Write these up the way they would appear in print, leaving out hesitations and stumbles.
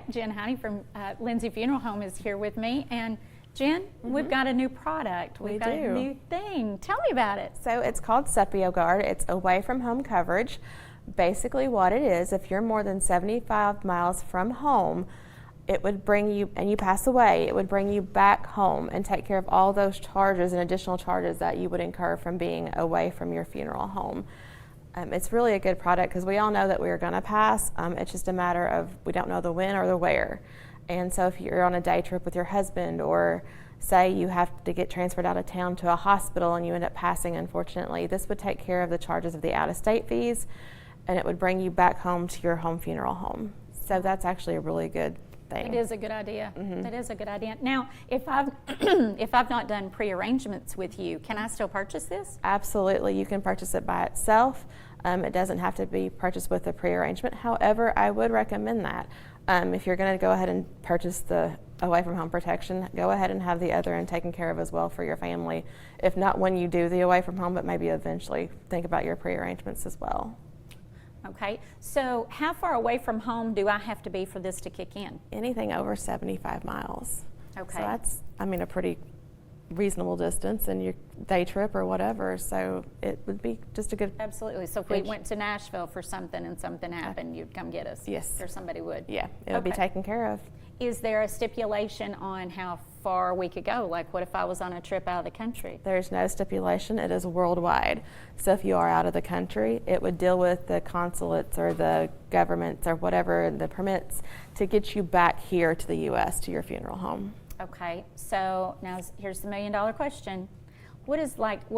Jen Heine from Lindsey Funeral Home is here with me. And Jen, we've got a new product. We've got a new thing. Tell me about it. So it's called Sephio Guard. It's away from home coverage. Basically what it is, if you're more than 75 miles from home, it would bring you, and you pass away, it would bring you back home and take care of all those charges and additional charges that you would incur from being away from your funeral home. It's really a good product because we all know that we're going to pass. It's just a matter of we don't know the when or the where. And so if you're on a day trip with your husband, or say you have to get transferred out of town to a hospital and you end up passing, unfortunately, this would take care of the charges of the out-of-state fees, and it would bring you back home to your home funeral home. So that's actually a really good thing. It is a good idea. That is a good idea. Now, if I've if I've not done pre-arrangements with you, can I still purchase this? Absolutely, you can purchase it by itself. It doesn't have to be purchased with a pre-arrangement. However, I would recommend that. If you're going to go ahead and purchase the away from home protection, go ahead and have the other end taken care of as well for your family. If not when you do the away from home, but maybe eventually think about your pre-arrangements as well. Okay, so how far away from home do I have to be for this to kick in? Anything over 75 miles. Okay. So that's, a pretty reasonable distance in your day trip or whatever, so it would be just a good... Absolutely. So if we went to Nashville for something and something happened, you'd come get us? Yes. Or somebody would? Yeah, it would be taken care of. Is there a stipulation on how far we could go? Like, what if I was on a trip out of the country? There's no stipulation. It is worldwide. So if you are out of the country, it would deal with the consulates or the governments or whatever, the permits, to get you back here to the U.S., to your funeral home. Okay, so now here's the million-dollar question. What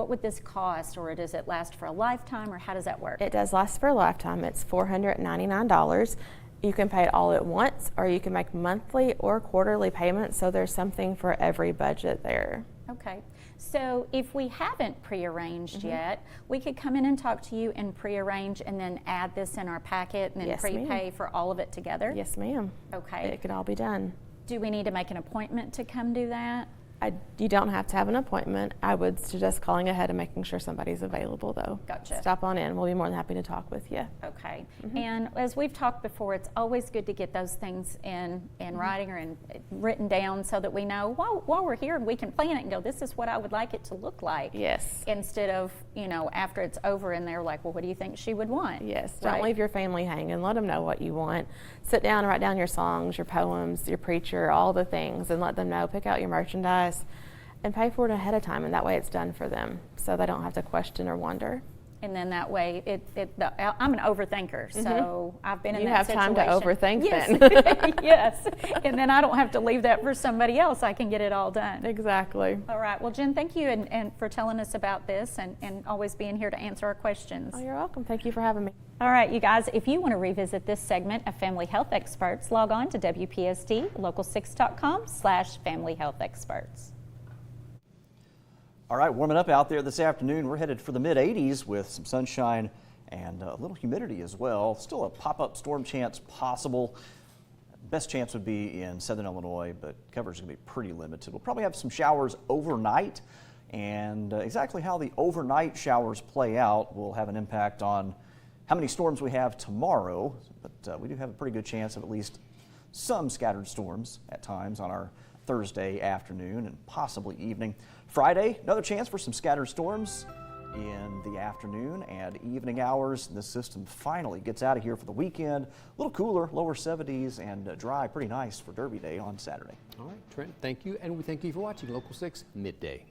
would this cost, or does it last for a lifetime, or how does that work? It does last for a lifetime. It's $499. You can pay it all at once, or you can make monthly or quarterly payments, so there's something for every budget there. Okay, so if we haven't pre-arranged yet, we could come in and talk to you and pre-arrange and then add this in our packet and then prepay for all of it together? Yes, ma'am. Okay. It can all be done. Do we need to make an appointment to come do that? You don't have to have an appointment. I would suggest calling ahead and making sure somebody's available, though. Gotcha. Stop on in. We'll be more than happy to talk with you. Okay. And as we've talked before, it's always good to get those things in writing or written down so that we know while we're here, we can plan it and go, this is what I would like it to look like. Yes. Instead of, after it's over and they're like, well, what do you think she would want? Yes. Don't leave your family hanging. Let them know what you want. Sit down and write down your songs, your poems, your preacher, all the things, and let them know. Pick out your merchandise and pay for it ahead of time, and that way it's done for them so they don't have to question or wonder. And then that way, I'm an overthinker, so I've been in that situation. You have time to overthink then. Yes, and then I don't have to leave that for somebody else. I can get it all done. Exactly. All right, well, Jen, thank you and for telling us about this and always being here to answer our questions. Oh, you're welcome. Thank you for having me. All right, you guys, if you want to revisit this segment of Family Health Experts, log on to WPST local6.com/Family Health Experts. All right, warming up out there this afternoon. We're headed for the mid-80s with some sunshine and a little humidity as well. Still a pop-up storm chance possible. Best chance would be in southern Illinois, but coverage is going to be pretty limited. We'll probably have some showers overnight, and exactly how the overnight showers play out will have an impact on how many storms we have tomorrow. But we do have a pretty good chance of at least some scattered storms at times on our Thursday afternoon and possibly evening. Friday, another chance for some scattered storms in the afternoon and evening hours. This system finally gets out of here for the weekend. A little cooler, lower 70s, and dry, pretty nice for Derby Day on Saturday. All right, Trent, thank you, and we thank you for watching Local 6 Midday.